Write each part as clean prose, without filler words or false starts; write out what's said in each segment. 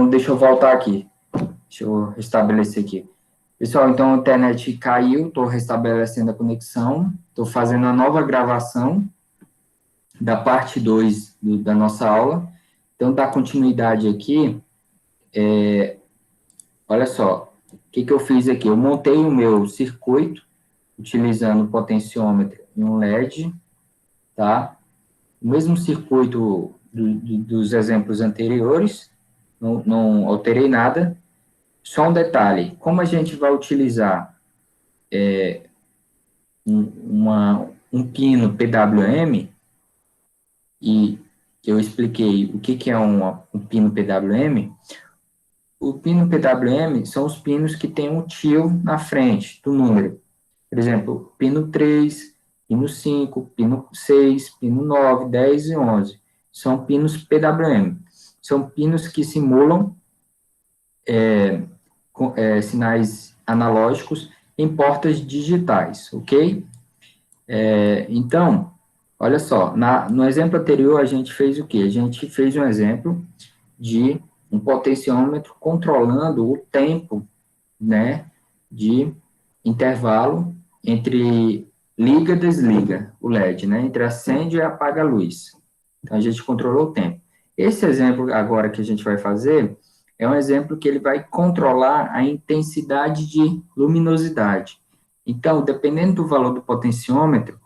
Então, deixa eu voltar aqui. Deixa eu restabelecer aqui. Pessoal, então a internet caiu, estou restabelecendo a conexão, estou fazendo a nova gravação da parte 2 da nossa aula. Então, dar continuidade aqui, olha só, o que eu fiz aqui? Eu montei o meu circuito, utilizando o potenciômetro e um LED, tá? O mesmo circuito dos exemplos anteriores, não alterei nada. Só um detalhe, como a gente vai utilizar um pino PWM, e eu expliquei o que é um pino PWM, o pino PWM são os pinos que tem um tio na frente do número. Por exemplo, pino 3, pino 5, pino 6, pino 9, 10 e 11. São pinos PWM. São pinos que simulam sinais analógicos em portas digitais, ok? Então, olha só, no exemplo anterior a gente fez o quê? A gente fez um exemplo de um potenciômetro controlando o tempo, né, de intervalo entre liga e desliga o LED, né, entre acende e apaga a luz. Então, a gente controlou o tempo. Esse exemplo agora que a gente vai fazer é um exemplo que ele vai controlar a intensidade de luminosidade. Então, dependendo do valor do potenciômetro,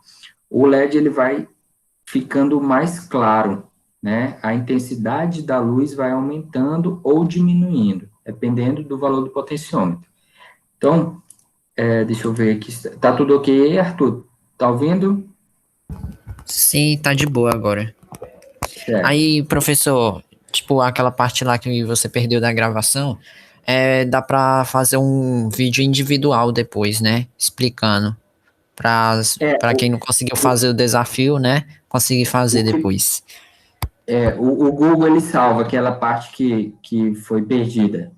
o LED ele vai ficando mais claro, né? A intensidade da luz vai aumentando ou diminuindo, dependendo do valor do potenciômetro. Então, deixa eu ver aqui. Tá tudo ok, Arthur? Tá ouvindo? Sim, tá de boa agora. Certo. Aí, professor, tipo, aquela parte lá que você perdeu da gravação, dá pra fazer um vídeo individual depois, né? Explicando. Pra quem não conseguiu fazer o desafio, né? Conseguir fazer depois. O Google, ele salva aquela parte que foi perdida.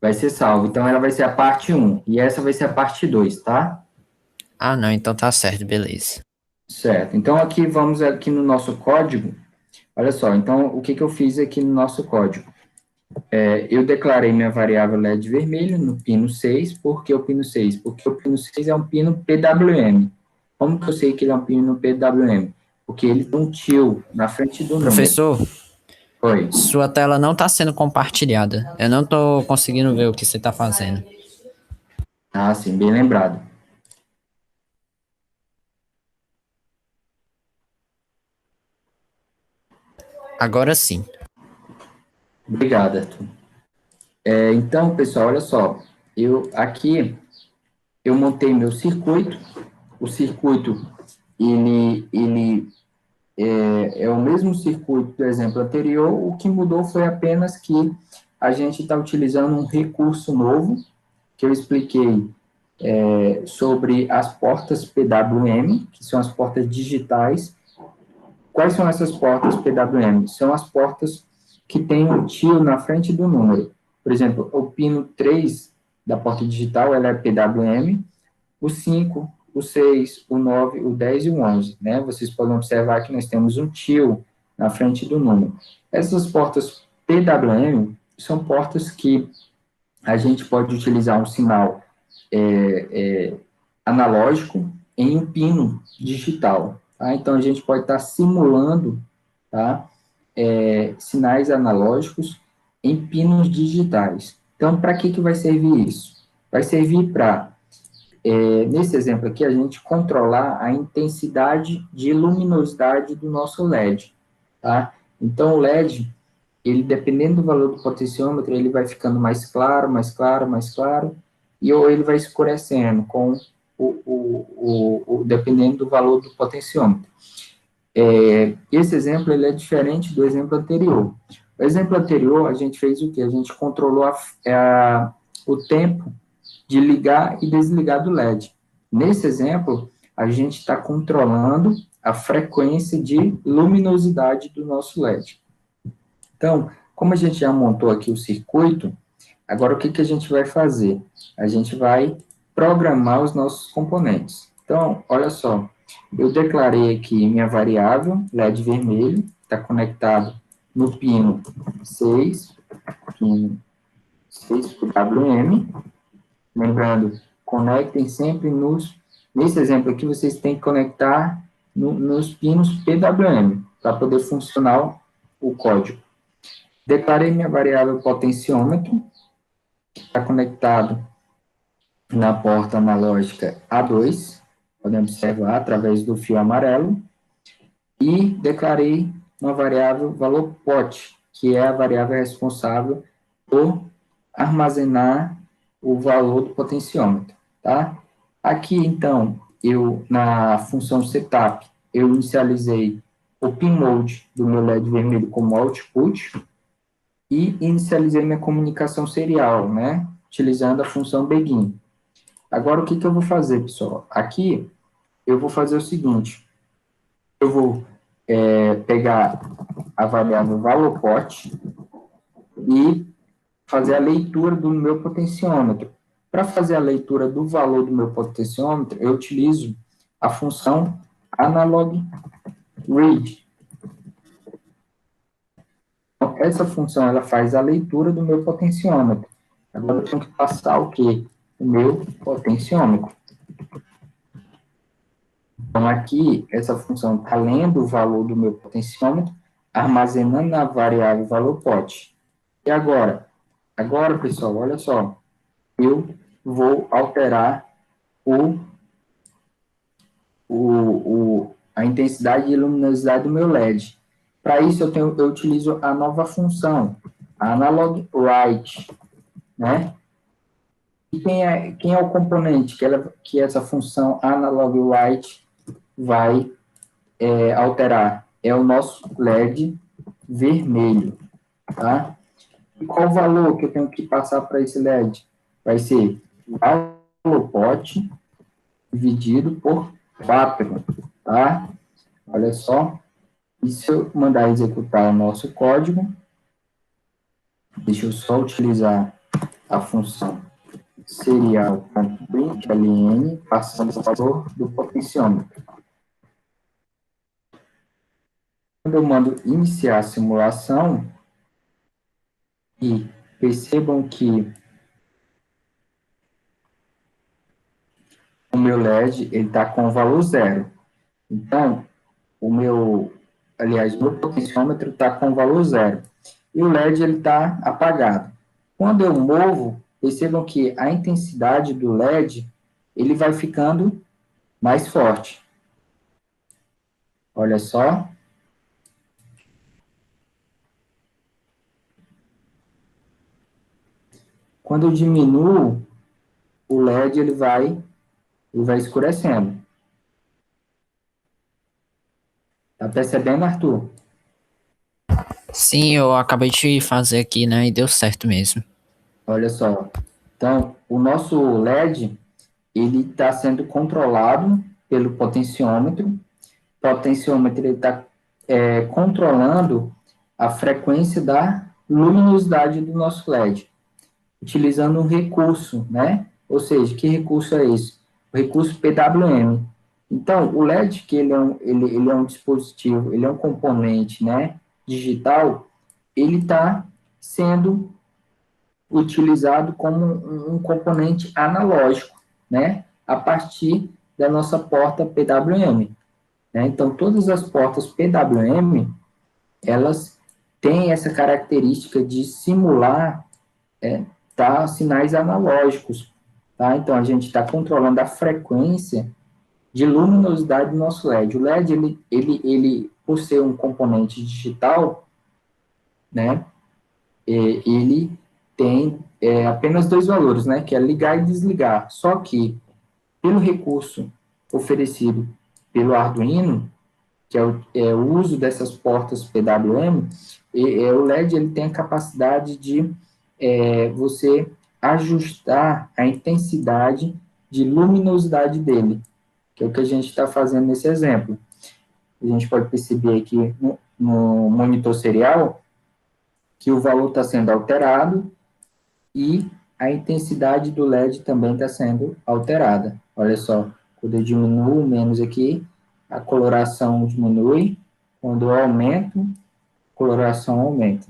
Vai ser salvo. Então, ela vai ser a parte 1. E essa vai ser a parte 2, tá? Ah, não, então tá certo, beleza. Certo. Então, aqui, vamos aqui no nosso código. Olha só, então, o que eu fiz aqui no nosso código? Eu declarei minha variável LED vermelho no pino 6. Por que o pino 6? Porque o pino 6 é um pino PWM. Como que eu sei que ele é um pino PWM? Porque ele tem um tio na frente do número. Professor, Oi. sua tela não tá sendo compartilhada. Eu não tô conseguindo ver o que você tá fazendo. Ah, sim, bem lembrado. Agora sim. Obrigado, Arthur. Então, pessoal, olha só. Aqui, eu montei meu circuito. O circuito, ele é o mesmo circuito do exemplo anterior. O que mudou foi apenas que a gente está utilizando um recurso novo, que eu expliquei sobre as portas PWM, que são as portas digitais. Quais são essas portas PWM? São as portas que têm um tio na frente do número. Por exemplo, o pino 3 da porta digital, ela é PWM, o 5, o 6, o 9, o 10 e o 11, né? Vocês podem observar que nós temos um tio na frente do número. Essas portas PWM são portas que a gente pode utilizar um sinal analógico em um pino digital. Tá? Então, a gente pode estar simulando, tá? Sinais analógicos em pinos digitais. Então, para que vai servir isso? Vai servir para, nesse exemplo aqui, a gente controlar a intensidade de luminosidade do nosso LED. Tá? Então, o LED, ele, dependendo do valor do potenciômetro, ele vai ficando mais claro, mais claro, mais claro, e ou ele vai escurecendo com dependendo do valor do potenciômetro. Esse exemplo ele é diferente do exemplo anterior. O exemplo anterior, a gente fez o quê? A gente controlou o tempo de ligar e desligar do LED. Nesse exemplo, a gente está controlando a frequência de luminosidade do nosso LED. Então, como a gente já montou aqui o circuito, agora o que a gente vai fazer? A gente vai programar os nossos componentes. Então, olha só, eu declarei aqui minha variável LED vermelho, está conectado no pino 6, em 6 PWM. Lembrando, conectem sempre nesse exemplo aqui, vocês têm que conectar nos pinos PWM, para poder funcionar o código. Declarei minha variável potenciômetro, que está conectado na porta analógica A2, podemos observar através do fio amarelo, e declarei uma variável valor pot, que é a variável responsável por armazenar o valor do potenciômetro, tá? Aqui, então, na função setup, eu inicializei o pin mode do meu LED vermelho como output e inicializei minha comunicação serial, né? Utilizando a função begin. Agora, o que eu vou fazer, pessoal? Aqui, eu vou fazer o seguinte. Eu vou pegar a variável valor pot e fazer a leitura do meu potenciômetro. Para fazer a leitura do valor do meu potenciômetro, eu utilizo a função analog read. Então, essa função ela faz a leitura do meu potenciômetro. Agora eu tenho que passar o quê? O meu potenciômetro. Então, aqui, essa função está lendo o valor do meu potenciômetro, armazenando na variável valor pot. E agora? Agora, pessoal, olha só. Eu vou alterar a intensidade e luminosidade do meu LED. Para isso, eu utilizo a nova função, analog write, né? E quem é o componente que essa função analog write vai alterar? É o nosso LED vermelho, tá? E qual o valor que eu tenho que passar para esse LED? Vai ser valor pot dividido por 4, tá? Olha só. E se eu mandar executar o nosso código, deixa eu só utilizar a função serial.println, passando o valor do potenciômetro. Quando eu mando iniciar a simulação, e percebam que o meu LED está com o valor 0. Então, meu potenciômetro está com o valor 0. E o LED está apagado. Quando eu movo, percebam que a intensidade do LED ele vai ficando mais forte. Olha só. Quando eu diminuo, o LED ele vai escurecendo. Tá percebendo, Arthur? Sim, eu acabei de fazer aqui, né? E deu certo mesmo. Olha só. Então, o nosso LED ele está sendo controlado pelo potenciômetro. O potenciômetro está controlando a frequência da luminosidade do nosso LED, utilizando um recurso, né? Ou seja, que recurso é esse? O recurso PWM. Então, o LED, que ele é um dispositivo, ele é um componente, né, digital, ele está sendo utilizado como um componente analógico, né, a partir da nossa porta PWM. Né? Então, todas as portas PWM, elas têm essa característica de simular sinais analógicos. Tá? Então, a gente está controlando a frequência de luminosidade do nosso LED. O LED, ele por ser um componente digital, né, ele tem apenas dois valores, né, que é ligar e desligar. Só que, pelo recurso oferecido pelo Arduino, que é o uso dessas portas PWM, o LED ele tem a capacidade de você ajustar a intensidade de luminosidade dele, que é o que a gente está fazendo nesse exemplo. A gente pode perceber aqui no monitor serial que o valor está sendo alterado e a intensidade do LED também está sendo alterada. Olha só, quando eu diminuo menos aqui, a coloração diminui, quando eu aumento, a coloração aumenta.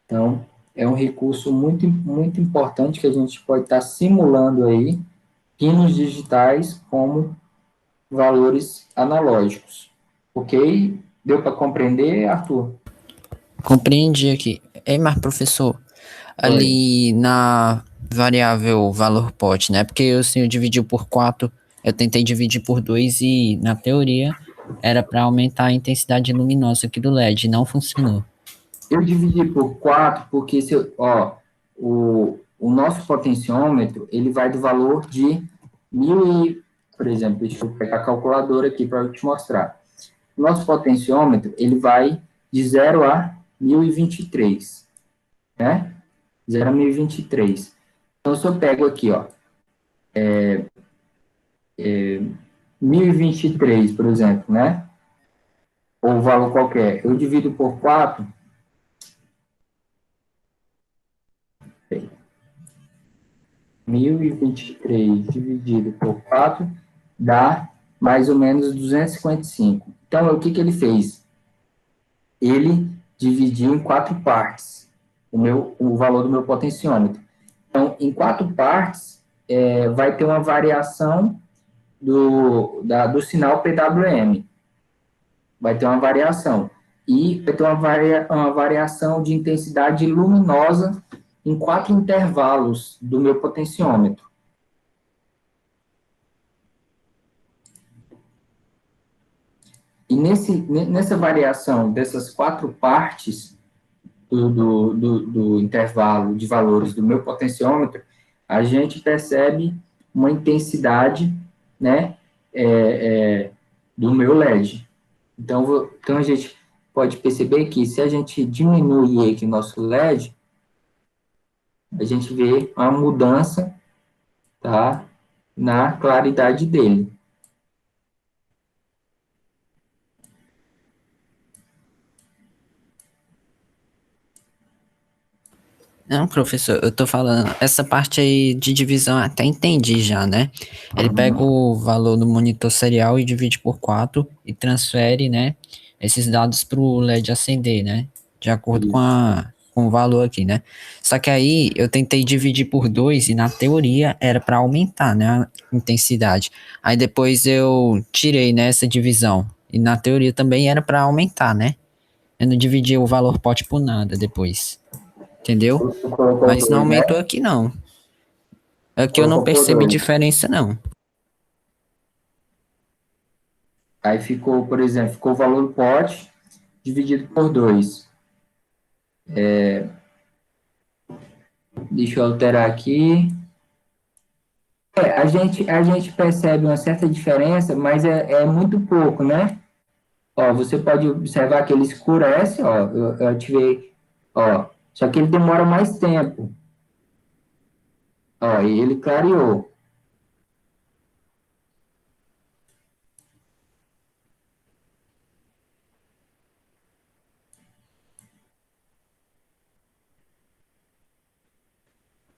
Então, é um recurso muito importante que a gente pode estar simulando aí pinos digitais como valores analógicos. Ok? Deu para compreender, Arthur? Compreendi aqui. Ei, mas professor, Oi. ali na variável valor pot, né? Porque eu, assim, eu dividi por 4, eu tentei dividir por 2 e, na teoria, era para aumentar a intensidade luminosa aqui do LED, não funcionou. Eu dividi por 4 porque, o nosso potenciômetro, ele vai do valor de 1.000 e, por exemplo, deixa eu pegar a calculadora aqui para eu te mostrar. O nosso potenciômetro, ele vai de 0 a 1.023, né? 0 a 1.023. Então, se eu pego aqui, 1.023, por exemplo, né? Ou um valor qualquer, eu divido por 4, 1.023 dividido por 4 dá mais ou menos 255. Então, o que, que ele fez? Ele dividiu em 4 partes o valor do meu potenciômetro. Então, em 4 partes, vai ter uma variação do sinal PWM. Vai ter uma variação. E vai ter uma variação de intensidade luminosa em 4 intervalos do meu potenciômetro. E nessa variação dessas 4 partes do intervalo de valores do meu potenciômetro, a gente percebe uma intensidade, né, é, do meu LED. Então, a gente pode perceber que se a gente diminuir aqui o nosso LED, a gente vê uma mudança, tá, na claridade dele. Não, professor, eu tô falando, essa parte aí de divisão eu até entendi já, né? Ele pega o valor do monitor serial e divide por 4 e transfere, né, esses dados pro LED acender, né? De acordo com, Isso. com o valor aqui, né? Só que aí eu tentei dividir por 2 e na teoria era para aumentar, né, a intensidade. Aí depois eu tirei, né, essa divisão. E na teoria também era para aumentar, né? Eu não dividi o valor pot por nada depois. Entendeu? Você colocou Mas não 2, né? aumentou aqui não. Aqui eu não Colocou por percebi 2. diferença não. Aí ficou, por exemplo, ficou o valor do pote dividido por 2. Deixa eu alterar aqui. A gente percebe uma certa diferença, mas é muito pouco, né? Ó, você pode observar que ele escurece, ó, eu ativei, ó, só que ele demora mais tempo, ó, e ele clareou.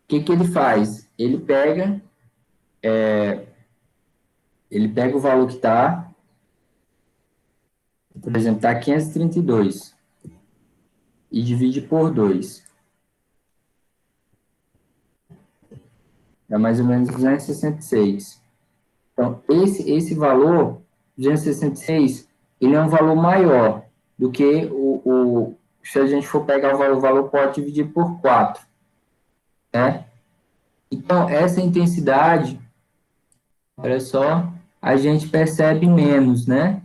O que que ele faz? Ele pega o valor que está, por exemplo, está 532 e divide por 2. Dá mais ou menos 266. Então, esse valor, 266, ele é um valor maior do que se a gente for pegar o valor pode dividir por 4, né? Então, essa intensidade, olha só, a gente percebe menos, né?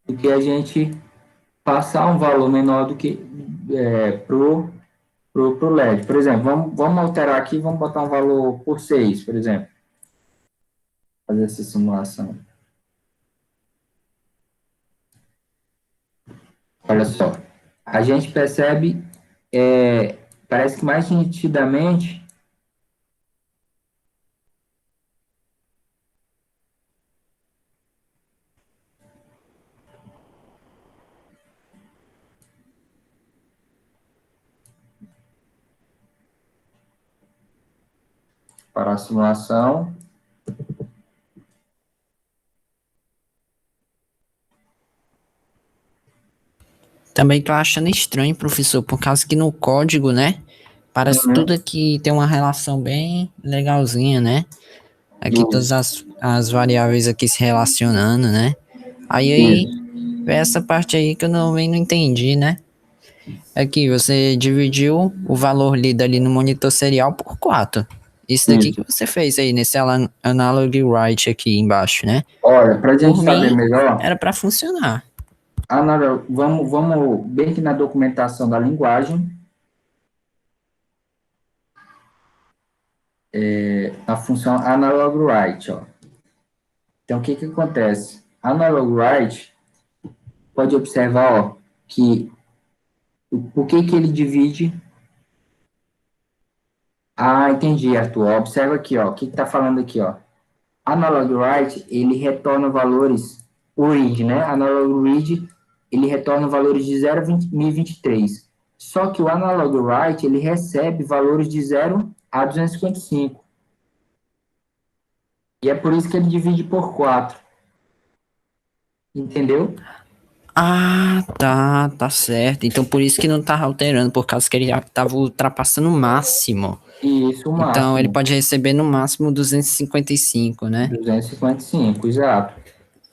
Do que a gente passar um valor menor do que pro LED. Por exemplo, vamos alterar aqui, vamos botar um valor por 6, por exemplo, fazer essa simulação. Olha só, a gente percebe, parece que mais nitidamente, para a simulação. Também tô achando estranho, professor, por causa que no código, né? Parece tudo Uhum. aqui tem uma relação bem legalzinha, né? Aqui todas Isso, as variáveis aqui se relacionando, né? Aí, isso, essa parte aí que eu não entendi, né? Aqui, você dividiu o valor lido ali no monitor serial por 4. Isso daqui isso. que você fez aí nesse analog write aqui embaixo, né? Olha, para a gente Por saber mim, melhor, era para funcionar. vamos bem que na documentação da linguagem, na função analog write, ó. Então, o que que acontece? Analog write, pode observar, ó, que por que que ele divide. Ah, entendi, Arthur. Ó, observa aqui, ó, o que está falando aqui, ó. Analog write, ele retorna valores, o read, né? Analog read, ele retorna valores de 0 a 1023. Só que o analog write, ele recebe valores de 0 a 255. E é por isso que ele divide por 4. Entendeu? Ah, tá certo. Então por isso que não tá alterando, por causa que ele já tava ultrapassando o máximo. E isso, o Então ele máximo. pode receber no máximo 255, né? 255, exato.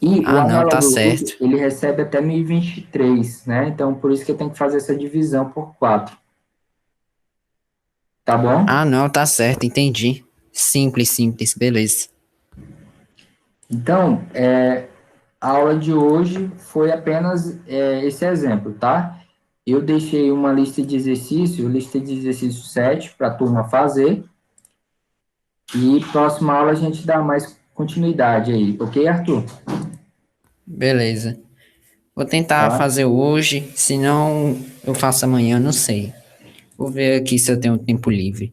E o Ah, não, tá analog read, certo. ele recebe até 1023, né? Então, por isso que tem que fazer essa divisão por 4. Tá bom? Ah, não, tá certo, entendi. Simples, simples, beleza. Então, a aula de hoje foi apenas esse exemplo, tá? Eu deixei uma lista de exercício 7 para a turma fazer, e próxima aula a gente dá mais continuidade aí, ok, Arthur? Beleza. Vou tentar Tá? fazer hoje, se não eu faço amanhã, não sei. Vou ver aqui se eu tenho tempo livre.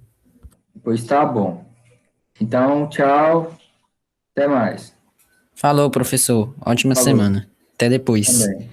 Pois tá bom. Então, tchau, até mais. Falou, professor. Ótima Falou, semana. Até depois. também.